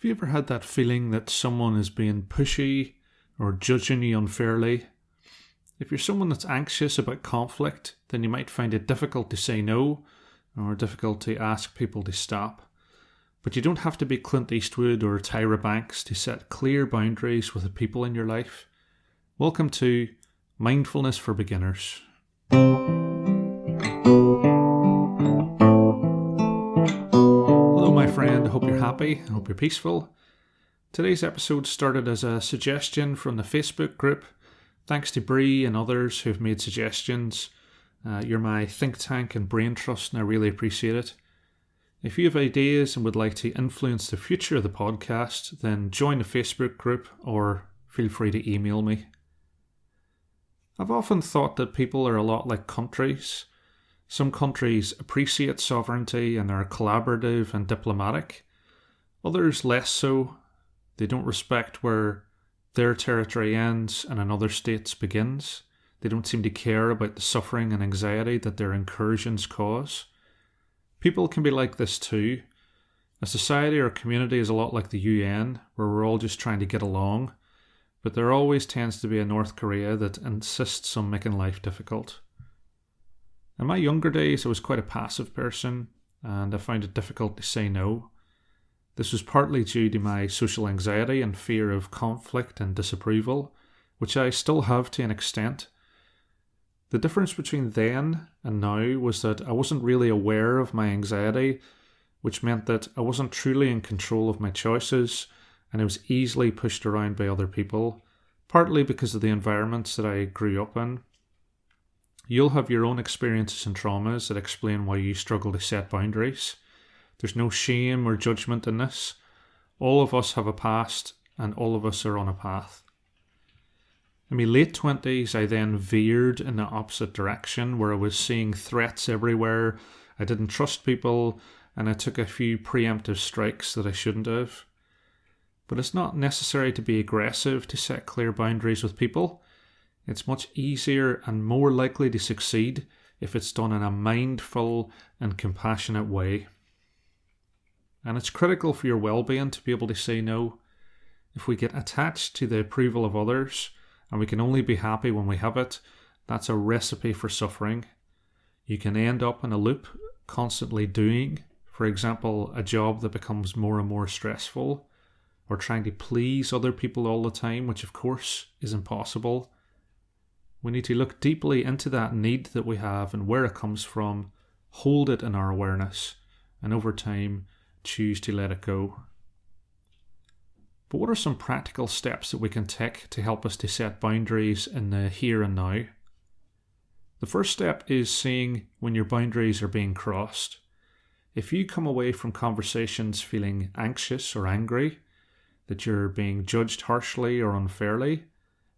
Have you ever had that feeling that someone is being pushy or judging you unfairly? If you're someone that's anxious about conflict, then you might find it difficult to say no or difficult to ask people to stop. But you don't have to be Clint Eastwood or Tyra Banks to set clear boundaries with the people in your life. Welcome to Mindfulness for Beginners. Hello my friend, I hope you're happy, I hope you're peaceful. Today's episode started as a suggestion from the Facebook group. Thanks to Bree and others who've made suggestions. You're my think tank and brain trust and I really appreciate it. If you have ideas and would like to influence the future of the podcast, then join the Facebook group or feel free to email me. I've often thought that people are a lot like countries. Some countries appreciate sovereignty and are collaborative and diplomatic. Others less so. They don't respect where their territory ends and another state's begins. They don't seem to care about the suffering and anxiety that their incursions cause. People can be like this too. A society or community is a lot like the UN, where we're all just trying to get along, but there always tends to be a North Korea that insists on making life difficult. In my younger days, I was quite a passive person, and I found it difficult to say no. This was partly due to my social anxiety and fear of conflict and disapproval, which I still have to an extent. The difference between then and now was that I wasn't really aware of my anxiety, which meant that I wasn't truly in control of my choices, and I was easily pushed around by other people, partly because of the environments that I grew up in. You'll have your own experiences and traumas that explain why you struggle to set boundaries. There's no shame or judgment in this. All of us have a past, and all of us are on a path. In my late 20s, I then veered in the opposite direction, where I was seeing threats everywhere, I didn't trust people, and I took a few preemptive strikes that I shouldn't have. But it's not necessary to be aggressive to set clear boundaries with people. It's much easier and more likely to succeed if it's done in a mindful and compassionate way. And it's critical for your well-being to be able to say no. If we get attached to the approval of others, and we can only be happy when we have it, that's a recipe for suffering. You can end up in a loop, constantly doing, for example, a job that becomes more and more stressful, or trying to please other people all the time, which of course is impossible. We need to look deeply into that need that we have and where it comes from, hold it in our awareness, and over time, choose to let it go. But what are some practical steps that we can take to help us to set boundaries in the here and now? The first step is seeing when your boundaries are being crossed. If you come away from conversations feeling anxious or angry, that you're being judged harshly or unfairly,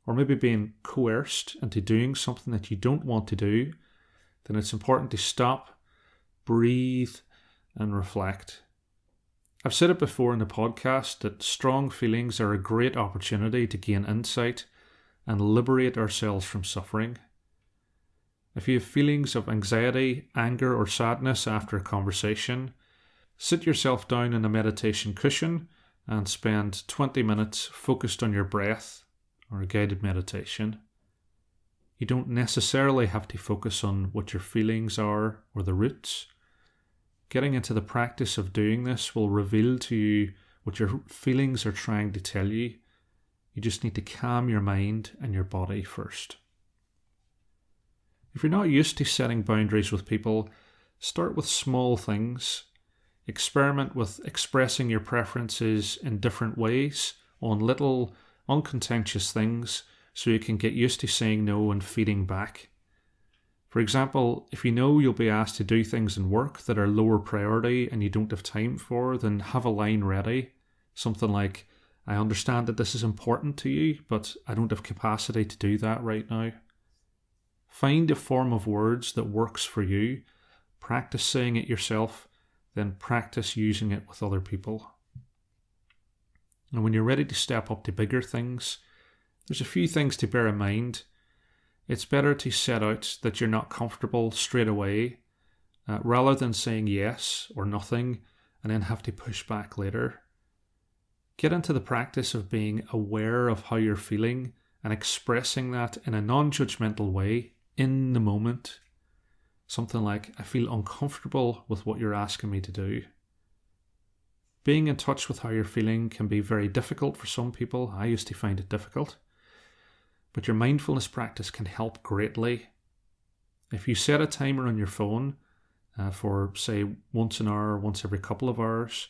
or maybe being coerced into doing something that you don't want to do, then it's important to stop, breathe, and reflect. I've said it before in the podcast that strong feelings are a great opportunity to gain insight and liberate ourselves from suffering. If you have feelings of anxiety, anger, or sadness after a conversation, sit yourself down in a meditation cushion and spend 20 minutes focused on your breath or a guided meditation. You don't necessarily have to focus on what your feelings are or the roots. Getting into the practice of doing this will reveal to you what your feelings are trying to tell you. You just need to calm your mind and your body first. If you're not used to setting boundaries with people, start with small things. Experiment with expressing your preferences in different ways on little, uncontentious things so you can get used to saying no and feeding back. For example, if you know you'll be asked to do things in work that are lower priority and you don't have time for, then have a line ready. Something like, I understand that this is important to you, but I don't have capacity to do that right now. Find a form of words that works for you. Practice saying it yourself, then practice using it with other people. And when you're ready to step up to bigger things, there's a few things to bear in mind. It's better to set out that you're not comfortable straight away, rather than saying yes or nothing and then have to push back later. Get into the practice of being aware of how you're feeling and expressing that in a non-judgmental way in the moment. Something like, I feel uncomfortable with what you're asking me to do. Being in touch with how you're feeling can be very difficult for some people. I used to find it difficult. But your mindfulness practice can help greatly. If you set a timer on your phone for, say, once an hour, once every couple of hours,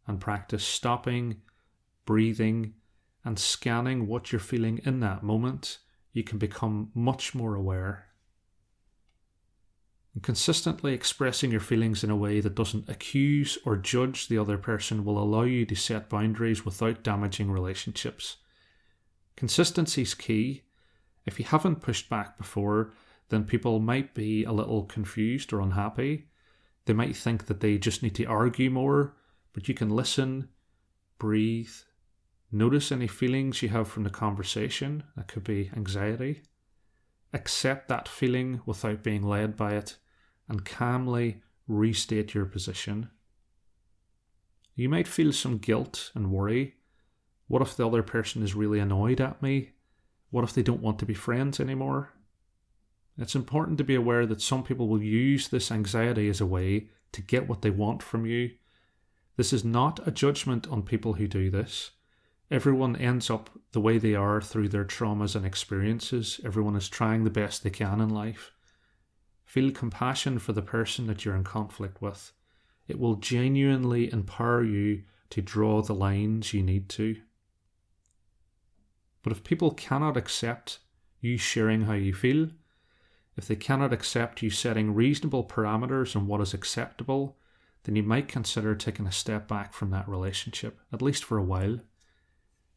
and practice stopping, breathing, and scanning what you're feeling in that moment, you can become much more aware. And consistently expressing your feelings in a way that doesn't accuse or judge the other person will allow you to set boundaries without damaging relationships. Consistency is key. If you haven't pushed back before, then people might be a little confused or unhappy. They might think that they just need to argue more, but you can listen, breathe, notice any feelings you have from the conversation. That could be anxiety. Accept that feeling without being led by it, and calmly restate your position. You might feel some guilt and worry. What if the other person is really annoyed at me? What if they don't want to be friends anymore? It's important to be aware that some people will use this anxiety as a way to get what they want from you. This is not a judgment on people who do this. Everyone ends up the way they are through their traumas and experiences. Everyone is trying the best they can in life. Feel compassion for the person that you're in conflict with. It will genuinely empower you to draw the lines you need to. But if people cannot accept you sharing how you feel, if they cannot accept you setting reasonable parameters on what is acceptable, then you might consider taking a step back from that relationship, at least for a while.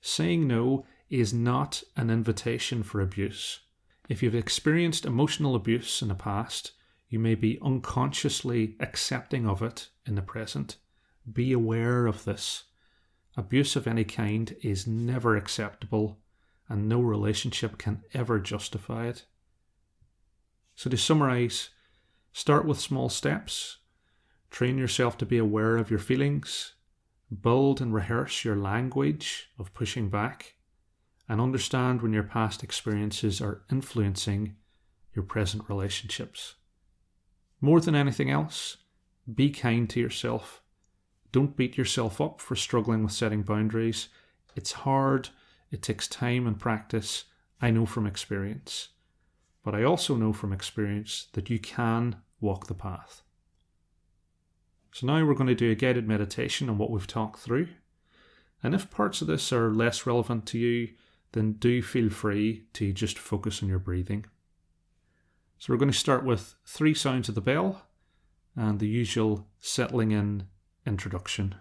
Saying no is not an invitation for abuse. If you've experienced emotional abuse in the past, you may be unconsciously accepting of it in the present. Be aware of this. Abuse of any kind is never acceptable, and no relationship can ever justify it. So to summarize, start with small steps. Train yourself to be aware of your feelings. Build and rehearse your language of pushing back, and understand when your past experiences are influencing your present relationships. More than anything else, be kind to yourself. Don't beat yourself up for struggling with setting boundaries. It's hard, it takes time and practice, I know from experience. But I also know from experience that you can walk the path. So now we're going to do a guided meditation on what we've talked through. And if parts of this are less relevant to you, then do feel free to just focus on your breathing. So we're going to start with 3 sounds of the bell and the usual settling in introduction.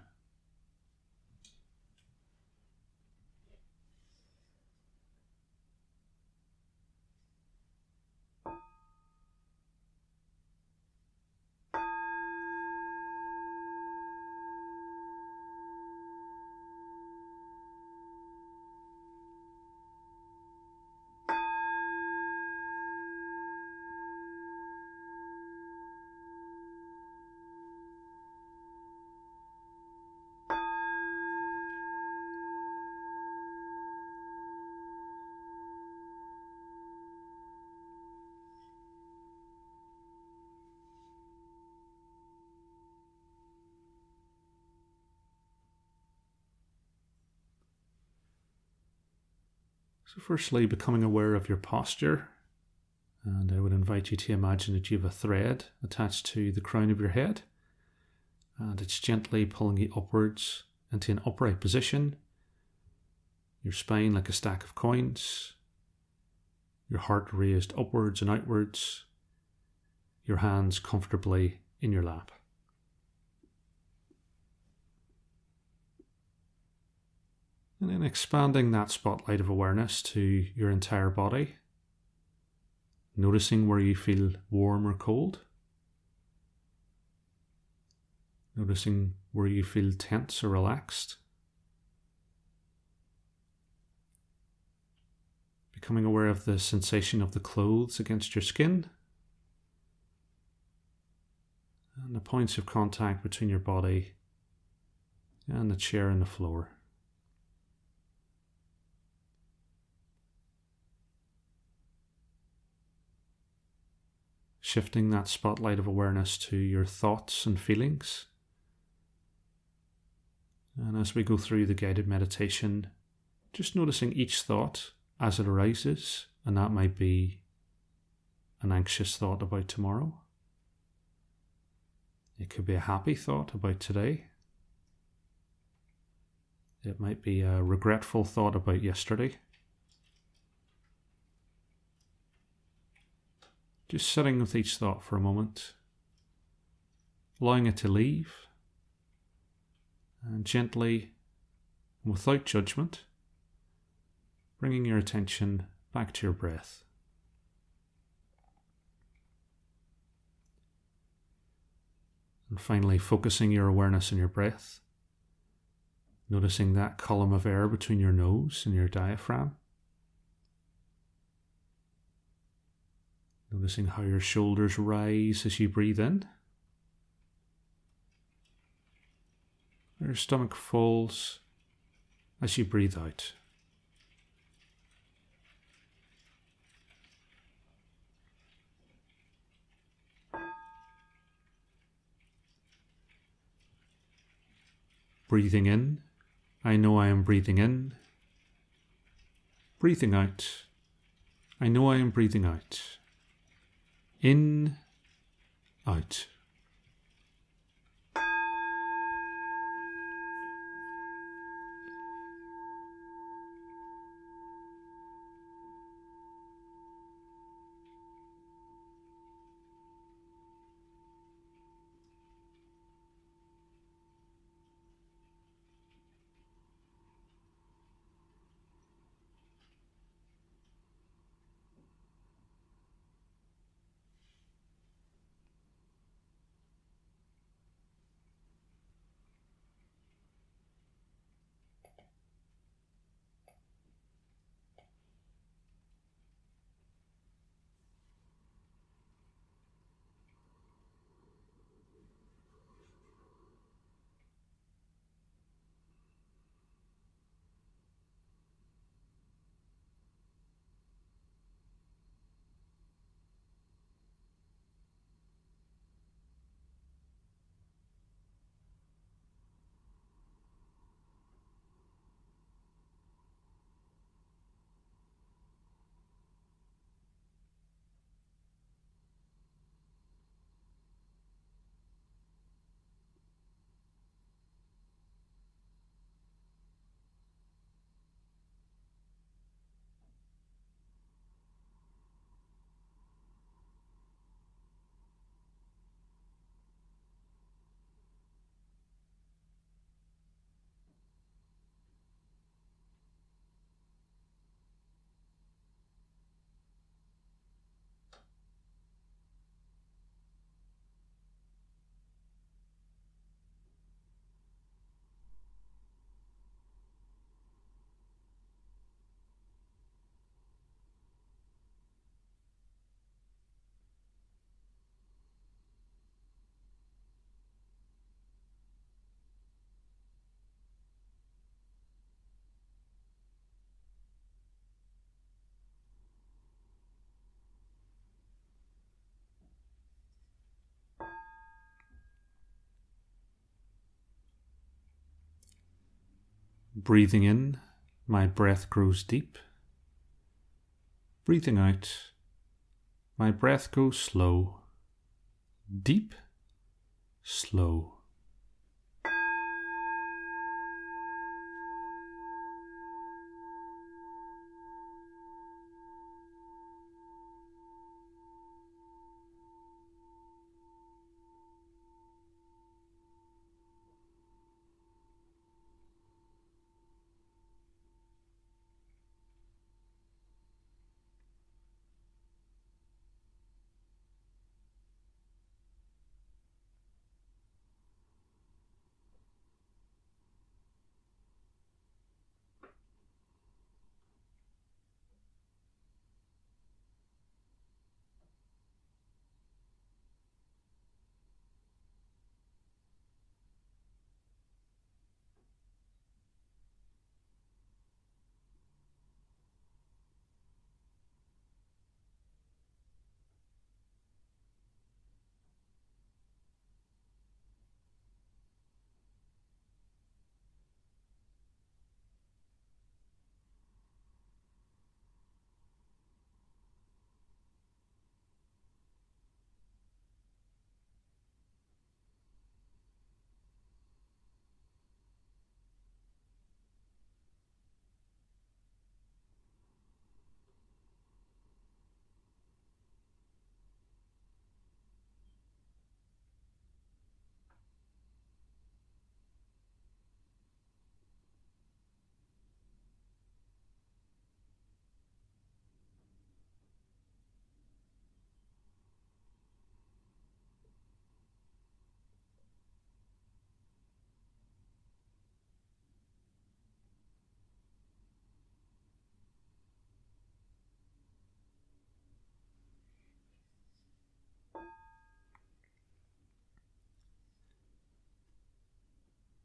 So firstly, becoming aware of your posture. And I would invite you to imagine that you have a thread attached to the crown of your head. And it's gently pulling you upwards into an upright position. Your spine like a stack of coins. Your heart raised upwards and outwards. Your hands comfortably in your lap. And then expanding that spotlight of awareness to your entire body. Noticing where you feel warm or cold. Noticing where you feel tense or relaxed. Becoming aware of the sensation of the clothes against your skin. And the points of contact between your body and the chair and the floor. shifting that spotlight of awareness to your thoughts and feelings. And as we go through the guided meditation, just noticing each thought as it arises, and that might be an anxious thought about tomorrow. It could be a happy thought about today. It might be a regretful thought about yesterday. Just sitting with each thought for a moment, allowing it to leave, and gently, without judgment, bringing your attention back to your breath. And finally, focusing your awareness on your breath, noticing that column of air between your nose and your diaphragm. Noticing how your shoulders rise as you breathe in. Your stomach falls as you breathe out. Breathing in, I know I am breathing in. Breathing out, I know I am breathing out. In, out. Breathing in, my breath grows deep. Breathing out, my breath goes slow. Deep, slow.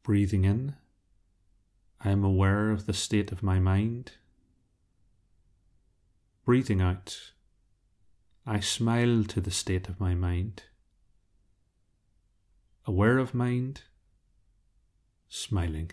Breathing in, I am aware of the state of my mind. Breathing out, I smile to the state of my mind. Aware of mind, smiling.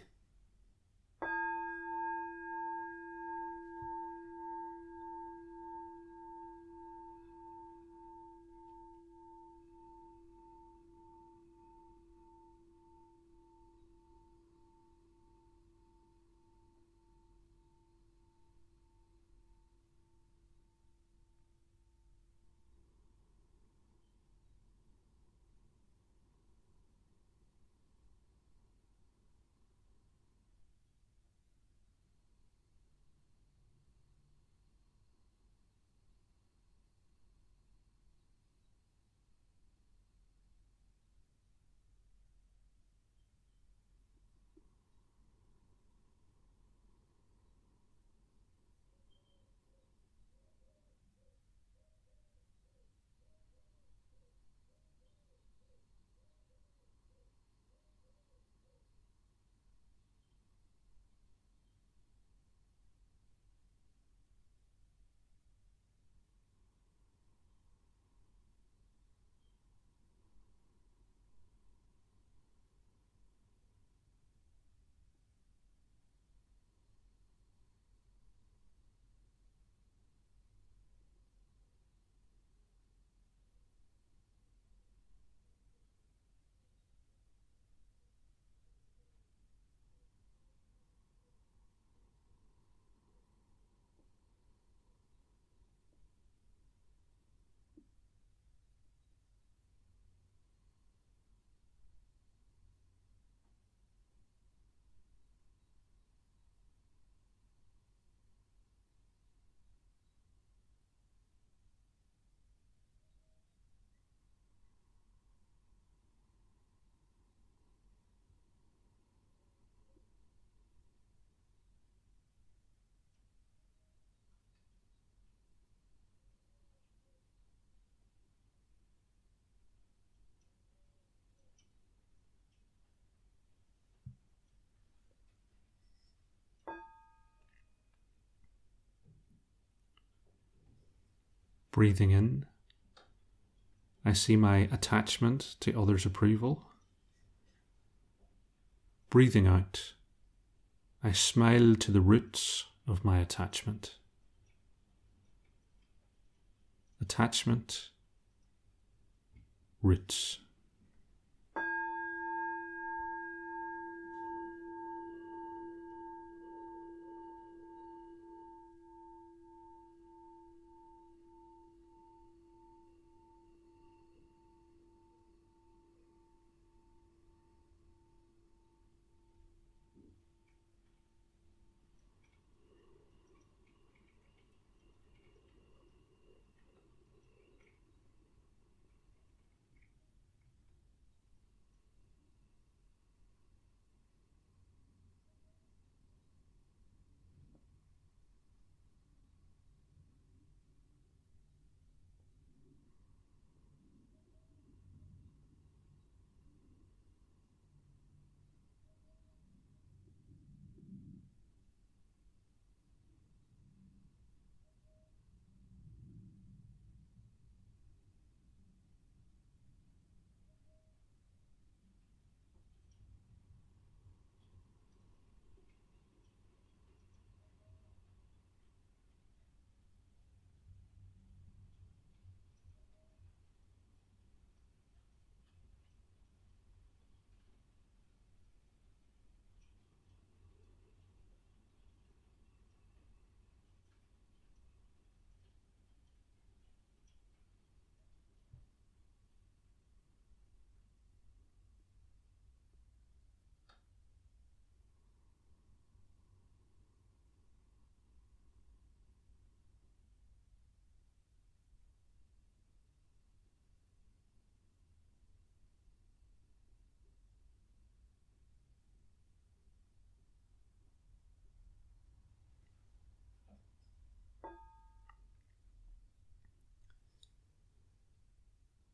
Breathing in, I see my attachment to others' approval. Breathing out, I smile to the roots of my attachment. Attachment, roots.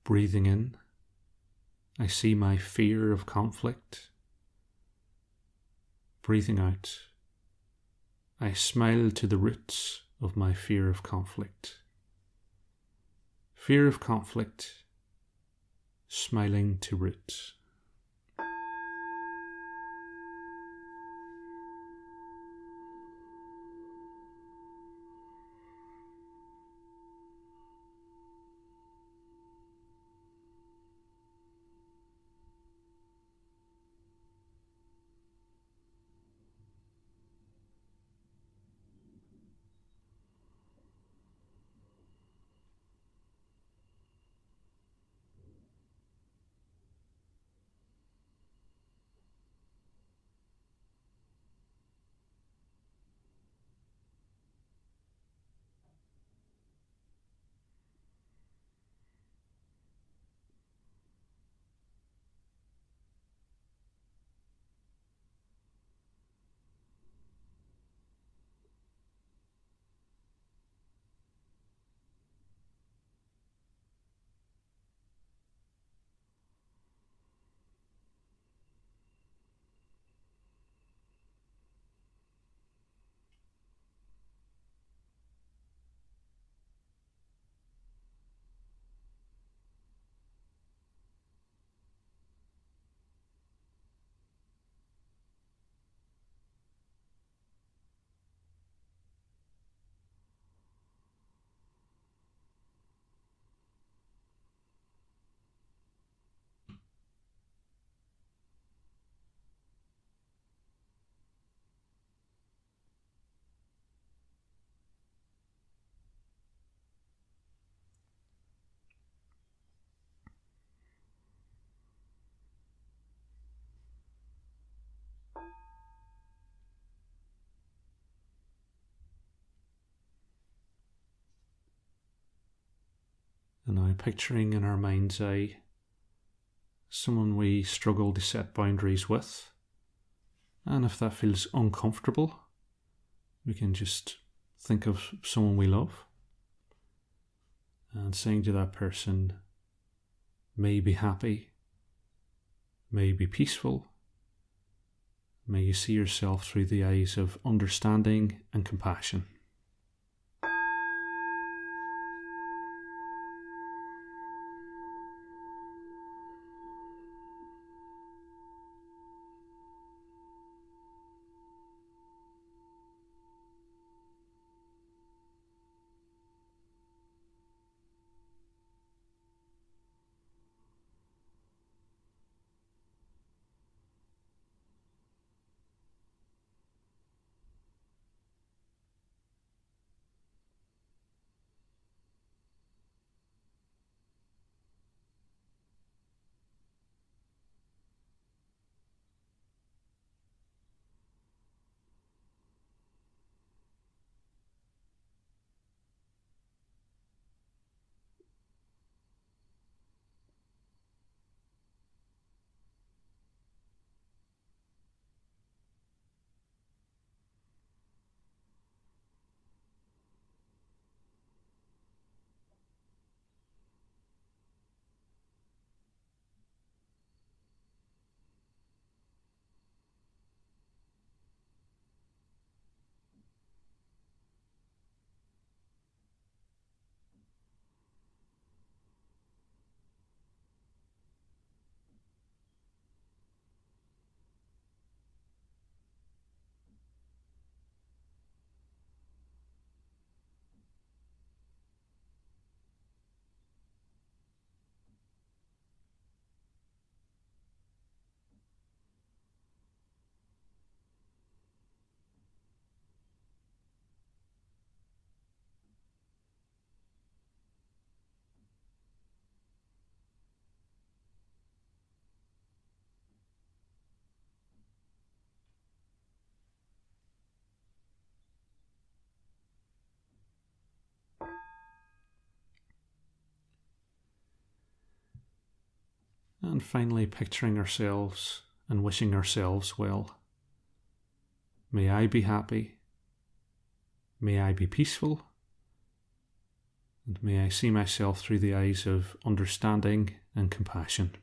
Breathing in, I see my fear of conflict. Breathing out, I smile to the roots of my fear of conflict. Fear of conflict, smiling to roots. And now picturing in our mind's eye someone we struggle to set boundaries with. And if that feels uncomfortable, we can just think of someone we love and saying to that person, may you be happy, may you be peaceful, may you see yourself through the eyes of understanding and compassion. And finally picturing ourselves and wishing ourselves well. May I be happy, may I be peaceful, and may I see myself through the eyes of understanding and compassion.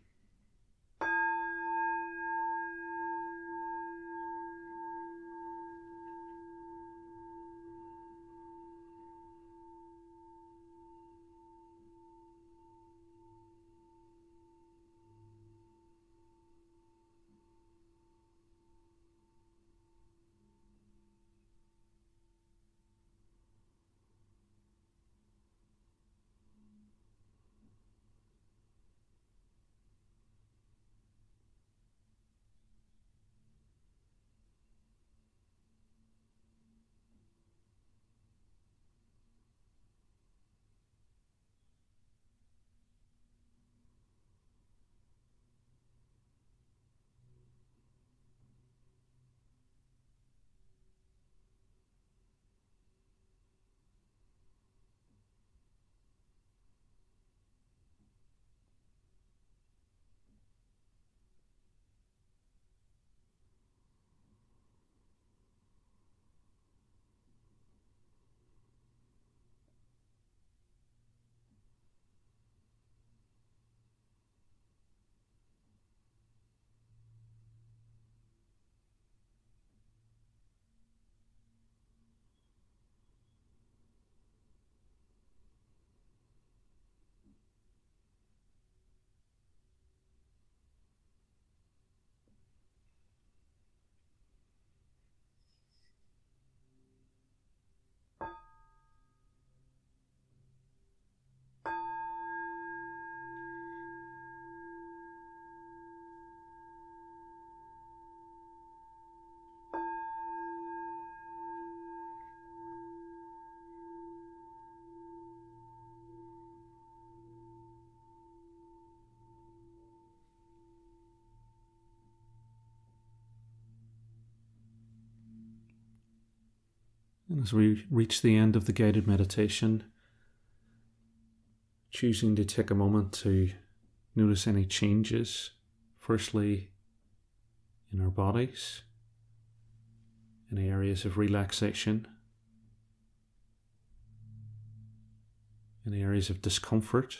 And as we reach the end of the guided meditation, choosing to take a moment to notice any changes, firstly in our bodies, any areas of relaxation, any areas of discomfort,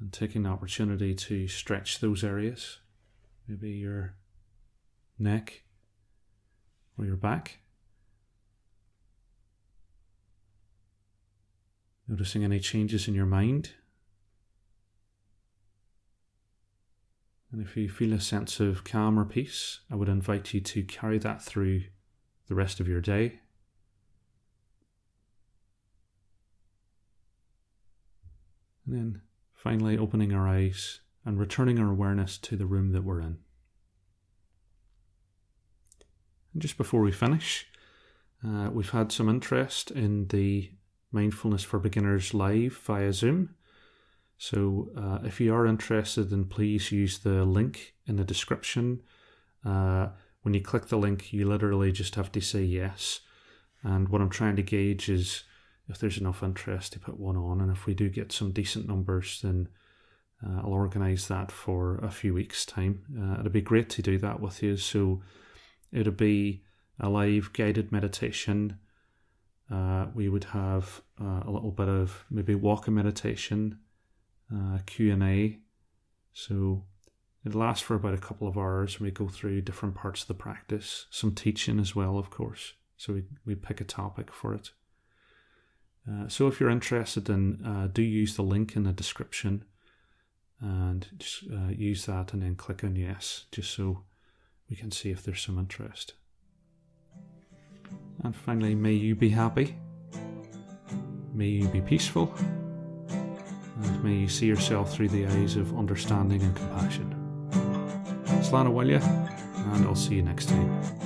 and taking the opportunity to stretch those areas, maybe your neck or your back. Noticing any changes in your mind. And if you feel a sense of calm or peace, I would invite you to carry that through the rest of your day. And then finally opening our eyes and returning our awareness to the room that we're in. And just before we finish, we've had some interest in the Mindfulness for Beginners live via Zoom. So if you are interested, then please use the link in the description. When you click the link, you literally just have to say yes. And what I'm trying to gauge is if there's enough interest to put one on. And if we do get some decent numbers, then I'll organise that for a few weeks' time. It'd be great to do that with you. So it'll be a live guided meditation. We would have a little bit of maybe walking meditation, Q&A. So it lasts for about a couple of hours. We go through different parts of the practice, some teaching as well, of course. So we pick a topic for it. So if you're interested, then do use the link in the description and just use that and then click on yes, just so we can see if there's some interest. And finally, may you be happy, may you be peaceful, and may you see yourself through the eyes of understanding and compassion. Slán Abhaile, and I'll see you next time.